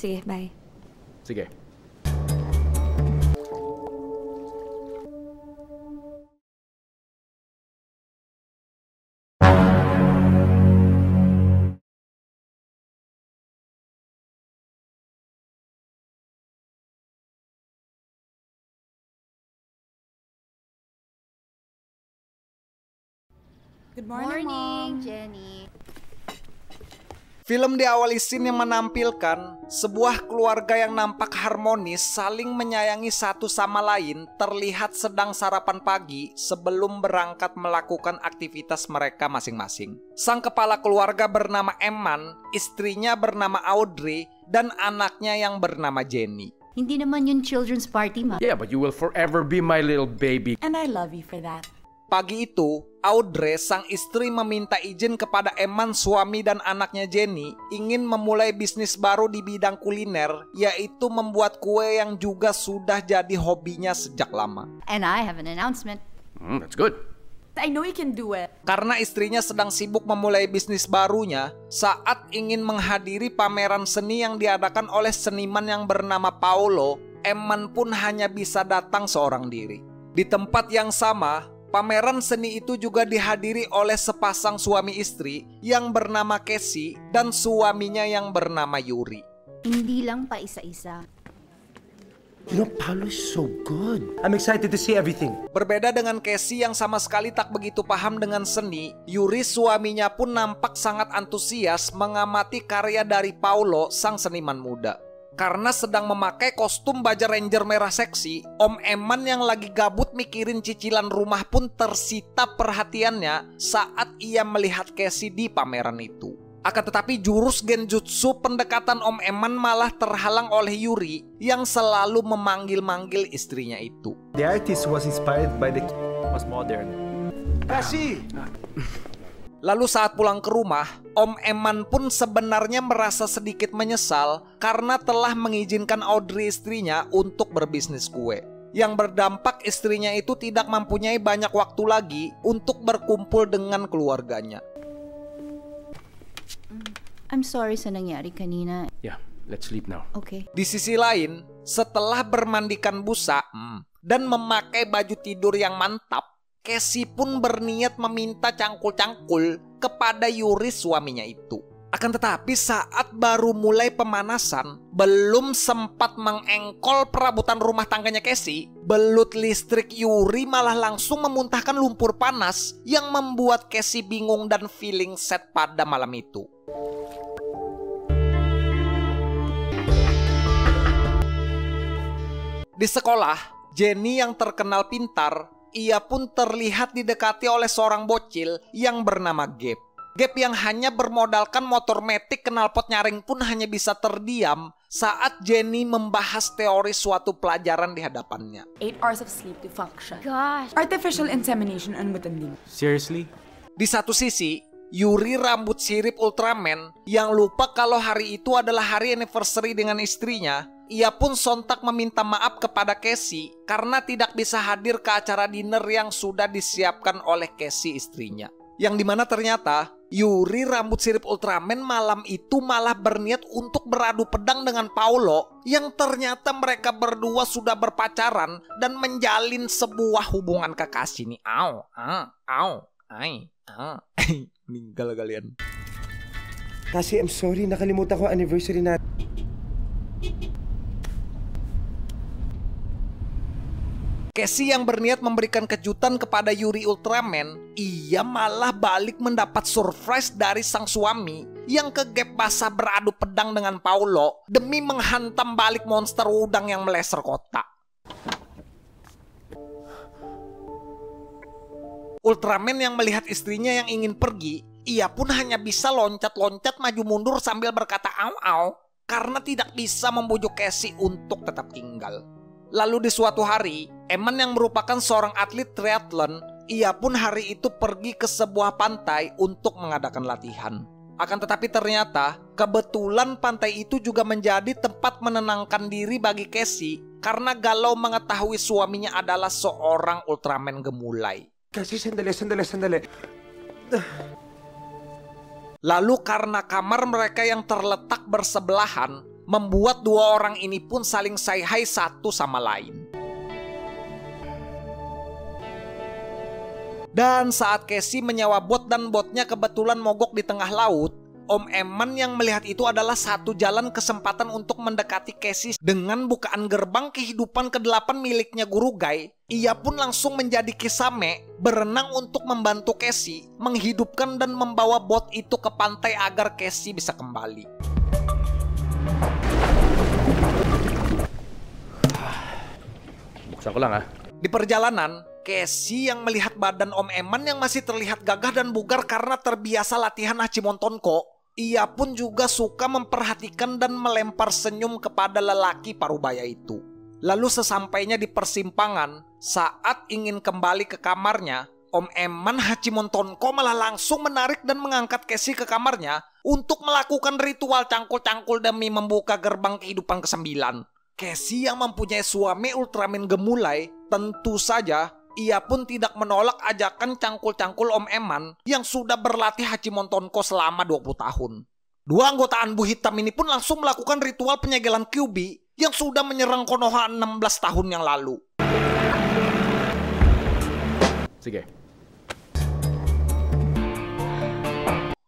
Sige, bye. Sige. Good morning, Mom. Jenny. Film diawali scene yang menampilkan sebuah keluarga yang nampak harmonis saling menyayangi satu sama lain terlihat sedang sarapan pagi sebelum berangkat melakukan aktivitas mereka masing-masing. Sang kepala keluarga bernama Eman, istrinya bernama Audrey, dan anaknya yang bernama Jenny. Hindi naman yun children's party, Ma. Yeah, but you will forever be my little baby. And I love you for that. Pagi itu, Audrey, sang istri meminta izin kepada Eman, suami dan anaknya Jenny, ingin memulai bisnis baru di bidang kuliner, yaitu membuat kue yang juga sudah jadi hobinya sejak lama. And I have an announcement. That's good. I know you can do it. Karena istrinya sedang sibuk memulai bisnis barunya, saat ingin menghadiri pameran seni yang diadakan oleh seniman yang bernama Paulo, Eman pun hanya bisa datang seorang diri. Di tempat yang sama, pameran seni itu juga dihadiri oleh sepasang suami istri yang bernama Casey dan suaminya yang bernama Yuri. Hindi lang pa isa-isa. You know, Paulo is so good. I'm excited to see everything. Berbeda dengan Casey yang sama sekali tak begitu paham dengan seni, Yuri suaminya pun nampak sangat antusias mengamati karya dari Paulo, sang seniman muda. Karena sedang memakai kostum baja ranger merah seksi, Om Eman yang lagi gabut mikirin cicilan rumah pun tersita perhatiannya saat ia melihat Casey di pameran itu. Akan tetapi jurus genjutsu pendekatan Om Eman malah terhalang oleh Yuri yang selalu memanggil-manggil istrinya itu. The artist was inspired by the was modern. Cassie! Lalu saat pulang ke rumah, Om Eman pun sebenarnya merasa sedikit menyesal karena telah mengizinkan Audrey istrinya untuk berbisnis kue. Yang berdampak istrinya itu tidak mempunyai banyak waktu lagi untuk berkumpul dengan keluarganya. I'm sorry sa nangyari kanina. Yeah, let's sleep now. Okay. Di sisi lain, setelah bermandikan busa dan memakai baju tidur yang mantap, Casey pun berniat meminta cangkul-cangkul kepada Yuri suaminya itu. Akan tetapi saat baru mulai pemanasan, belum sempat mengengkol perabotan rumah tangganya Casey, belut listrik Yuri malah langsung memuntahkan lumpur panas yang membuat Casey bingung dan feeling sad pada malam itu. Di sekolah, Jenny yang terkenal pintar, ia pun terlihat didekati oleh seorang bocil yang bernama Gabe. Gabe yang hanya bermodalkan motor metik knalpot nyaring pun hanya bisa terdiam saat Jenny membahas teori suatu pelajaran di hadapannya. 8 hours of sleep to function. Gosh. Artificial insemination and matanding. Seriously? Di satu sisi, Yuri rambut sirip Ultraman yang lupa kalau hari itu adalah hari anniversary dengan istrinya, ia pun sontak meminta maaf kepada Casey karena tidak bisa hadir ke acara dinner yang sudah disiapkan oleh Casey istrinya. Yang dimana ternyata Yuri rambut sirip Ultraman malam itu malah berniat untuk beradu pedang dengan Paulo yang ternyata mereka berdua sudah berpacaran dan menjalin sebuah hubungan kekasih nih. Meninggal kalian. Cassie, I'm sorry. Nakalimutan ko ang anniversary natin. Casey yang berniat memberikan kejutan kepada Yuri Ultraman, ia malah balik mendapat surprise dari sang suami yang kegep basah beradu pedang dengan Paulo demi menghantam balik monster udang yang meleser kotak. Ultraman yang melihat istrinya yang ingin pergi, ia pun hanya bisa loncat-loncat maju mundur sambil berkata au-au karena tidak bisa membujuk Casey untuk tetap tinggal. Lalu di suatu hari, Eman yang merupakan seorang atlet triathlon, ia pun hari itu pergi ke sebuah pantai untuk mengadakan latihan. Akan tetapi ternyata, kebetulan pantai itu juga menjadi tempat menenangkan diri bagi Casey karena galau mengetahui suaminya adalah seorang Ultraman gemulai. Cassie, sandali. Lalu karena kamar mereka yang terletak bersebelahan, membuat dua orang ini pun saling say hi satu sama lain. Dan saat Casey menyewa bot dan botnya kebetulan mogok di tengah laut, Om Eman yang melihat itu adalah satu jalan kesempatan untuk mendekati Casey dengan bukaan gerbang kehidupan ke-8 miliknya Guru Guy. Ia pun langsung menjadi Kisame, berenang untuk membantu Casey menghidupkan dan membawa bot itu ke pantai agar Casey bisa kembali. Buksan ko lang Di perjalanan, Casey yang melihat badan Om Eman yang masih terlihat gagah dan bugar karena terbiasa latihan Hachimontonko, ia pun juga suka memperhatikan dan melempar senyum kepada lelaki parubaya itu. Lalu sesampainya di persimpangan, saat ingin kembali ke kamarnya, Om Eman Hachimontonko malah langsung menarik dan mengangkat Casey ke kamarnya untuk melakukan ritual cangkul-cangkul demi membuka gerbang kehidupan ke-9. Casey yang mempunyai suami Ultraman gemulai, tentu saja ia pun tidak menolak ajakan cangkul-cangkul Om Eman yang sudah berlatih Hachimontonko selama 20 tahun. Dua anggota Anbu hitam ini pun langsung melakukan ritual penyegelan Kyuubi yang sudah menyerang Konoha 16 tahun yang lalu. Sige.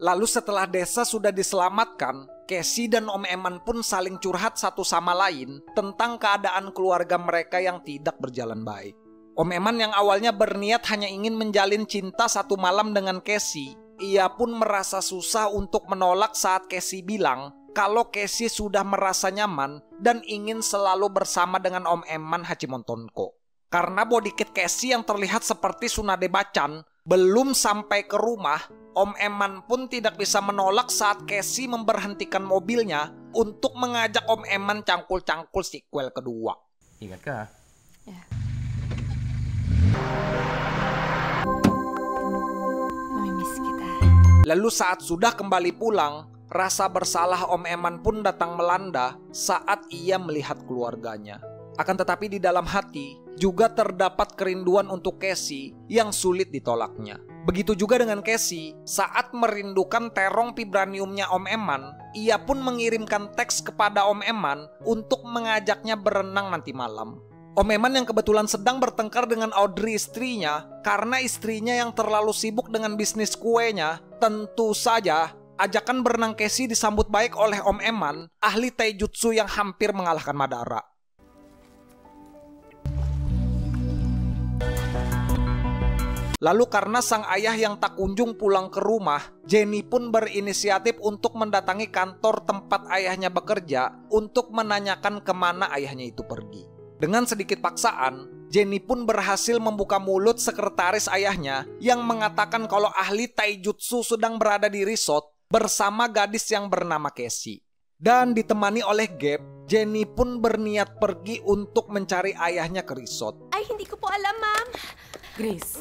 Lalu setelah desa sudah diselamatkan, Casey dan Om Eman pun saling curhat satu sama lain tentang keadaan keluarga mereka yang tidak berjalan baik. Om Eman yang awalnya berniat hanya ingin menjalin cinta satu malam dengan Casey, ia pun merasa susah untuk menolak saat Casey bilang kalau Casey sudah merasa nyaman dan ingin selalu bersama dengan Om Eman Hachimontonko. Karena body kit Casey yang terlihat seperti Tsunade Bachan belum sampai ke rumah, Om Eman pun tidak bisa menolak saat Casey memberhentikan mobilnya untuk mengajak Om Eman cangkul-cangkul sequel kedua. Ingat ka. Ya. Mamimiss kita. Lalu saat sudah kembali pulang, rasa bersalah Om Eman pun datang melanda saat ia melihat keluarganya. Akan tetapi di dalam hati juga terdapat kerinduan untuk Casey yang sulit ditolaknya. Begitu juga dengan Casey, saat merindukan terong vibraniumnya Om Eman, ia pun mengirimkan teks kepada Om Eman untuk mengajaknya berenang nanti malam. Om Eman yang kebetulan sedang bertengkar dengan Audrey istrinya karena istrinya yang terlalu sibuk dengan bisnis kuenya, tentu saja ajakan berenang Casey disambut baik oleh Om Eman, ahli taijutsu yang hampir mengalahkan Madara. Lalu karena sang ayah yang tak kunjung pulang ke rumah, Jenny pun berinisiatif untuk mendatangi kantor tempat ayahnya bekerja untuk menanyakan kemana ayahnya itu pergi. Dengan sedikit paksaan, Jenny pun berhasil membuka mulut sekretaris ayahnya yang mengatakan kalau ahli taijutsu sedang berada di resort bersama gadis yang bernama Casey. Dan ditemani oleh Gap, Jenny pun berniat pergi untuk mencari ayahnya ke resort. Ay, hindi ko po alam, ma'am. Grace,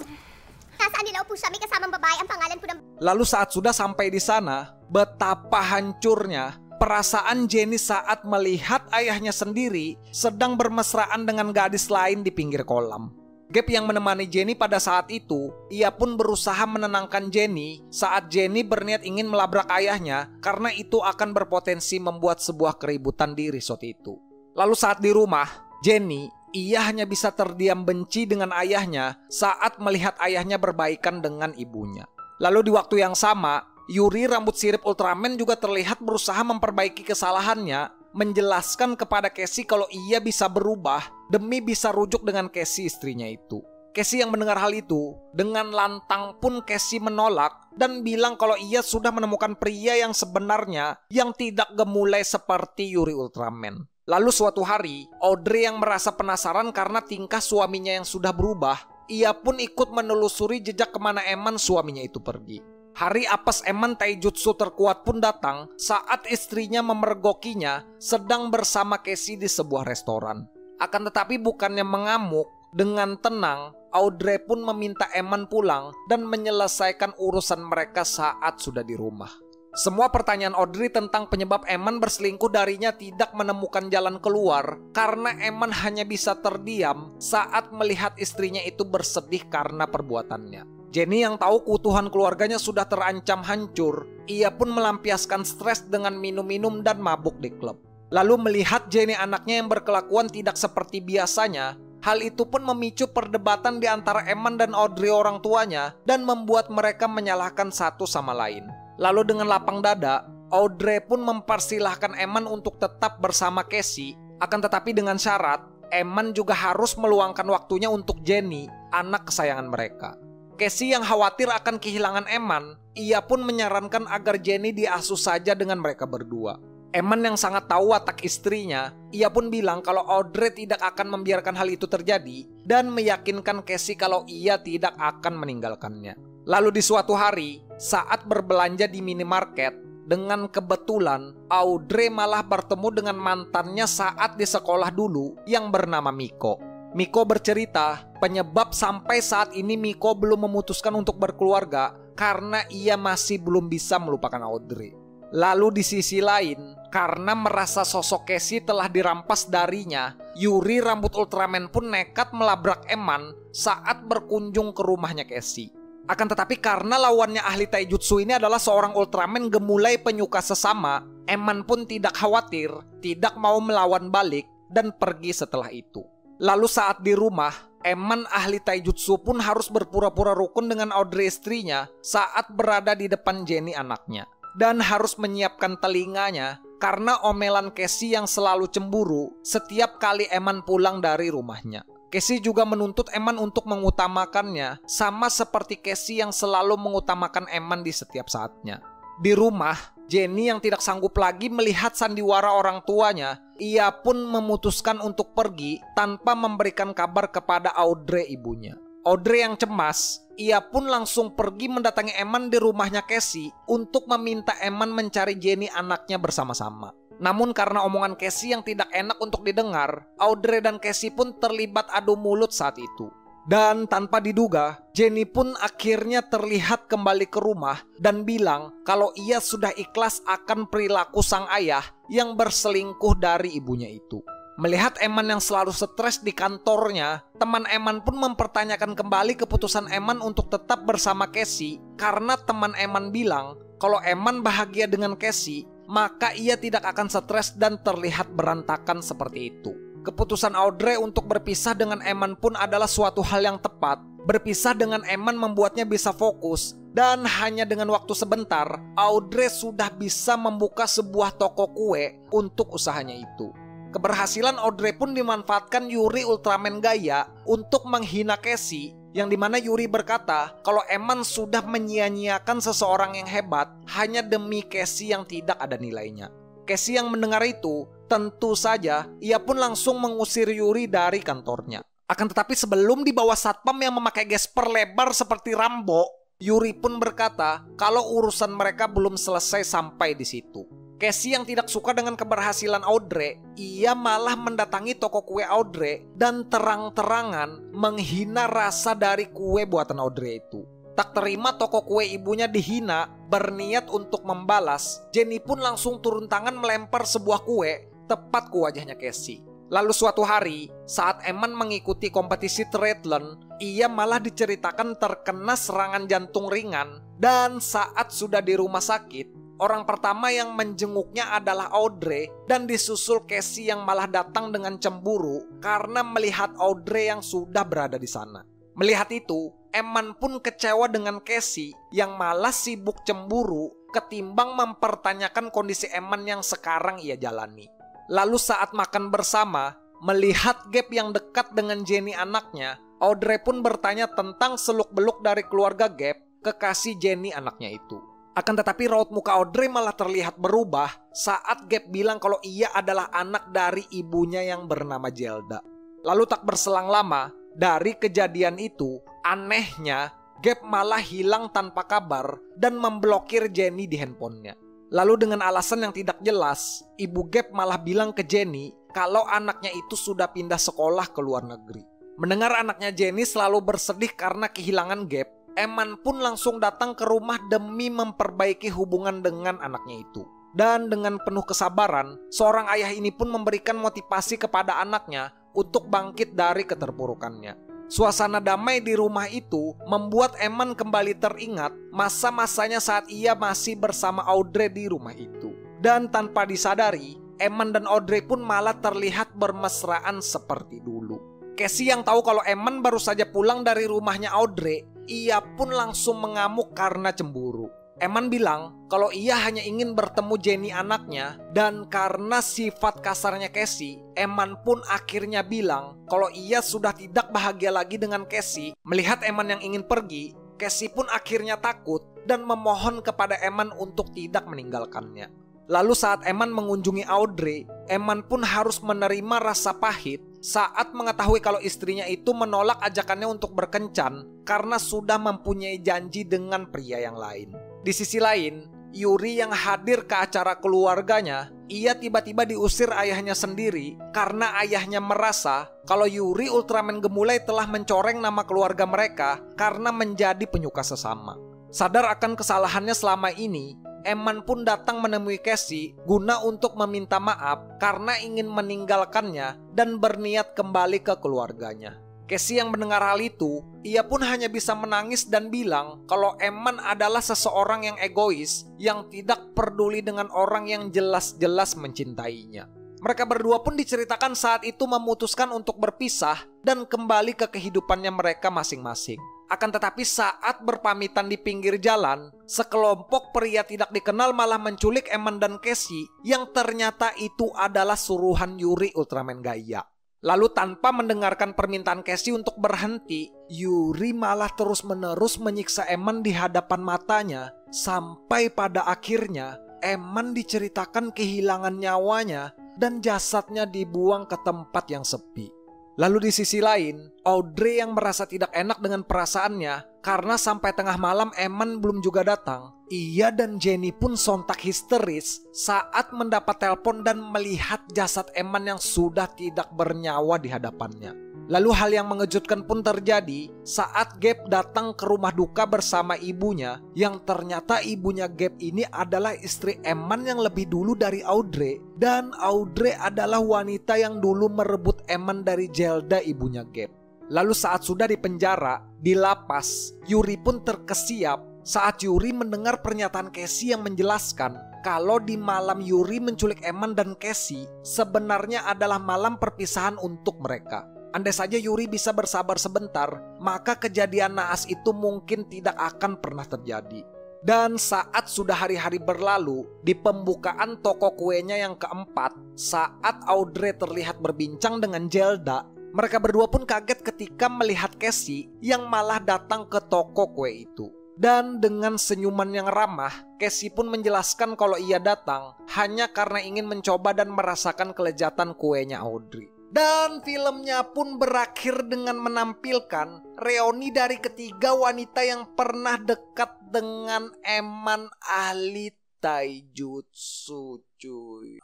Nasaan nila po siya? May kasamang babae. Ang pangalan po ng... Lalu saat sudah sampai di sana, betapa hancurnya perasaan Jenny saat melihat ayahnya sendiri sedang bermesraan dengan gadis lain di pinggir kolam. Gap yang menemani Jenny pada saat itu, ia pun berusaha menenangkan Jenny saat Jenny berniat ingin melabrak ayahnya karena itu akan berpotensi membuat sebuah keributan di resort itu. Lalu saat di rumah, Jenny, ia hanya bisa terdiam benci dengan ayahnya saat melihat ayahnya berbaikan dengan ibunya. Lalu di waktu yang sama, Yuri rambut sirip Ultraman juga terlihat berusaha memperbaiki kesalahannya, menjelaskan kepada Casey kalau ia bisa berubah demi bisa rujuk dengan Casey istrinya itu. Casey yang mendengar hal itu, dengan lantang pun Casey menolak dan bilang kalau ia sudah menemukan pria yang sebenarnya yang tidak gemulai seperti Yuri Ultraman. Lalu suatu hari, Audrey yang merasa penasaran karena tingkah suaminya yang sudah berubah, ia pun ikut menelusuri jejak kemana Eman suaminya itu pergi. Hari apes Eman taijutsu terkuat pun datang saat istrinya memergokinya sedang bersama Casey di sebuah restoran. Akan tetapi bukannya mengamuk, dengan tenang, Audrey pun meminta Eman pulang dan menyelesaikan urusan mereka saat sudah di rumah. Semua pertanyaan Audrey tentang penyebab Eman berselingkuh darinya tidak menemukan jalan keluar karena Eman hanya bisa terdiam saat melihat istrinya itu bersedih karena perbuatannya. Jenny yang tahu keutuhan keluarganya sudah terancam hancur, ia pun melampiaskan stres dengan minum-minum dan mabuk di klub. Lalu melihat Jenny anaknya yang berkelakuan tidak seperti biasanya, hal itu pun memicu perdebatan di antara Eman dan Audrey orang tuanya dan membuat mereka menyalahkan satu sama lain. Lalu dengan lapang dada, Audrey pun mempersilahkan Eman untuk tetap bersama Casey, akan tetapi dengan syarat Eman juga harus meluangkan waktunya untuk Jenny, anak kesayangan mereka. Casey yang khawatir akan kehilangan Eman, ia pun menyarankan agar Jenny diasuh saja dengan mereka berdua. Eman yang sangat tahu watak istrinya, ia pun bilang kalau Audrey tidak akan membiarkan hal itu terjadi dan meyakinkan Casey kalau ia tidak akan meninggalkannya. Lalu di suatu hari, saat berbelanja di minimarket, dengan kebetulan Audrey malah bertemu dengan mantannya saat di sekolah dulu yang bernama Miko. Miko bercerita penyebab sampai saat ini Miko belum memutuskan untuk berkeluarga karena ia masih belum bisa melupakan Audrey. Lalu di sisi lain, karena merasa sosok Casey telah dirampas darinya, Yuri rambut Ultraman pun nekat melabrak Eman saat berkunjung ke rumahnya Casey. Akan tetapi karena lawannya ahli taijutsu ini adalah seorang Ultraman gemulai penyuka sesama, Eman pun tidak khawatir, tidak mau melawan balik, dan pergi setelah itu. Lalu saat di rumah, Eman ahli taijutsu pun harus berpura-pura rukun dengan Audrey istrinya saat berada di depan Jenny anaknya. Dan harus menyiapkan telinganya karena omelan Casey yang selalu cemburu setiap kali Eman pulang dari rumahnya. Casey juga menuntut Eman untuk mengutamakannya, sama seperti Casey yang selalu mengutamakan Eman di setiap saatnya. Di rumah, Jenny yang tidak sanggup lagi melihat sandiwara orang tuanya, ia pun memutuskan untuk pergi tanpa memberikan kabar kepada Audrey ibunya. Audrey yang cemas, ia pun langsung pergi mendatangi Eman di rumahnya Casey untuk meminta Eman mencari Jenny anaknya bersama-sama. Namun karena omongan Casey yang tidak enak untuk didengar, Audrey dan Casey pun terlibat adu mulut saat itu. Dan tanpa diduga, Jenny pun akhirnya terlihat kembali ke rumah dan bilang kalau ia sudah ikhlas akan perilaku sang ayah yang berselingkuh dari ibunya itu. Melihat Eman yang selalu stres di kantornya, teman Eman pun mempertanyakan kembali keputusan Eman untuk tetap bersama Casey karena teman Eman bilang kalau Eman bahagia dengan Casey, maka ia tidak akan stres dan terlihat berantakan seperti itu. Keputusan Audrey untuk berpisah dengan Eman pun adalah suatu hal yang tepat. Berpisah dengan Eman membuatnya bisa fokus dan hanya dengan waktu sebentar, Audrey sudah bisa membuka sebuah toko kue untuk usahanya itu. Keberhasilan Audrey pun dimanfaatkan Yuri Ultraman Gaya untuk menghina Casey, yang dimana Yuri berkata kalau Eman sudah menyia-nyiakan seseorang yang hebat hanya demi Casey yang tidak ada nilainya. Casey yang mendengar itu, tentu saja ia pun langsung mengusir Yuri dari kantornya. Akan tetapi sebelum dibawa satpam yang memakai gesper lebar seperti Rambo, Yuri pun berkata kalau urusan mereka belum selesai sampai di situ. Casey yang tidak suka dengan keberhasilan Audrey, ia malah mendatangi toko kue Audrey dan terang-terangan menghina rasa dari kue buatan Audrey itu. Tak terima toko kue ibunya dihina, berniat untuk membalas, Jenny pun langsung turun tangan melempar sebuah kue tepat ke wajahnya Casey. Lalu suatu hari, saat Eman mengikuti kompetisi triathlon, ia malah diceritakan terkena serangan jantung ringan dan saat sudah di rumah sakit, orang pertama yang menjenguknya adalah Audrey dan disusul Casey yang malah datang dengan cemburu karena melihat Audrey yang sudah berada di sana. Melihat itu, Eman pun kecewa dengan Casey yang malah sibuk cemburu ketimbang mempertanyakan kondisi Eman yang sekarang ia jalani. Lalu saat makan bersama, melihat Gap yang dekat dengan Jenny anaknya, Audrey pun bertanya tentang seluk-beluk dari keluarga Gap, kekasih Jenny anaknya itu. Akan tetapi raut muka Audrey malah terlihat berubah saat Gap bilang kalau ia adalah anak dari ibunya yang bernama Zelda. Lalu tak berselang lama, dari kejadian itu, anehnya Gap malah hilang tanpa kabar dan memblokir Jenny di handphonenya. Lalu dengan alasan yang tidak jelas, ibu Gap malah bilang ke Jenny kalau anaknya itu sudah pindah sekolah ke luar negeri. Mendengar anaknya Jenny selalu bersedih karena kehilangan Gap, Eman pun langsung datang ke rumah demi memperbaiki hubungan dengan anaknya itu. Dan dengan penuh kesabaran, seorang ayah ini pun memberikan motivasi kepada anaknya untuk bangkit dari keterpurukannya. Suasana damai di rumah itu membuat Eman kembali teringat masa-masanya saat ia masih bersama Audrey di rumah itu. Dan tanpa disadari, Eman dan Audrey pun malah terlihat bermesraan seperti dulu. Casey yang tahu kalau Eman baru saja pulang dari rumahnya Audrey, ia pun langsung mengamuk karena cemburu. Eman bilang kalau ia hanya ingin bertemu Jenny anaknya, dan karena sifat kasarnya Casey, Eman pun akhirnya bilang kalau ia sudah tidak bahagia lagi dengan Casey. Melihat Eman yang ingin pergi, Casey pun akhirnya takut dan memohon kepada Eman untuk tidak meninggalkannya. Lalu saat Eman mengunjungi Audrey, Eman pun harus menerima rasa pahit saat mengetahui kalau istrinya itu menolak ajakannya untuk berkencan karena sudah mempunyai janji dengan pria yang lain. Di sisi lain, Yuri yang hadir ke acara keluarganya, ia tiba-tiba diusir ayahnya sendiri karena ayahnya merasa kalau Yuri Ultraman Gemulai telah mencoreng nama keluarga mereka karena menjadi penyuka sesama. Sadar akan kesalahannya selama ini, Eman pun datang menemui Casey guna untuk meminta maaf karena ingin meninggalkannya dan berniat kembali ke keluarganya. Casey yang mendengar hal itu, ia pun hanya bisa menangis dan bilang kalau Eman adalah seseorang yang egois yang tidak peduli dengan orang yang jelas-jelas mencintainya. Mereka berdua pun diceritakan saat itu memutuskan untuk berpisah dan kembali ke kehidupannya mereka masing-masing. Akan tetapi saat berpamitan di pinggir jalan, sekelompok pria tidak dikenal malah menculik Eman dan Casey yang ternyata itu adalah suruhan Yuri Ultraman Gaia. Lalu tanpa mendengarkan permintaan Casey untuk berhenti, Yuri malah terus-menerus menyiksa Eman di hadapan matanya sampai pada akhirnya Eman diceritakan kehilangan nyawanya dan jasadnya dibuang ke tempat yang sepi. Lalu di sisi lain, Audrey yang merasa tidak enak dengan perasaannya karena sampai tengah malam Eman belum juga datang. Ia dan Jenny pun sontak histeris saat mendapat telepon dan melihat jasad Eman yang sudah tidak bernyawa di hadapannya. Lalu hal yang mengejutkan pun terjadi saat Gabe datang ke rumah duka bersama ibunya, yang ternyata ibunya Gabe ini adalah istri Eman yang lebih dulu dari Audrey, dan Audrey adalah wanita yang dulu merebut Eman dari Zelda ibunya Gabe. Lalu saat sudah di penjara, di lapas, Yuri pun terkesiap saat Yuri mendengar pernyataan Casey yang menjelaskan kalau di malam Yuri menculik Eman dan Casey sebenarnya adalah malam perpisahan untuk mereka. Andai saja Yuri bisa bersabar sebentar, maka kejadian naas itu mungkin tidak akan pernah terjadi. Dan saat sudah hari-hari berlalu, di pembukaan toko kuenya yang keempat, saat Audrey terlihat berbincang dengan Zelda, mereka berdua pun kaget ketika melihat Casey yang malah datang ke toko kue itu. Dan dengan senyuman yang ramah, Casey pun menjelaskan kalau ia datang hanya karena ingin mencoba dan merasakan kelezatan kuenya Audrey. Dan filmnya pun berakhir dengan menampilkan reuni dari ketiga wanita yang pernah dekat dengan Eman ahli taijutsu, cuy.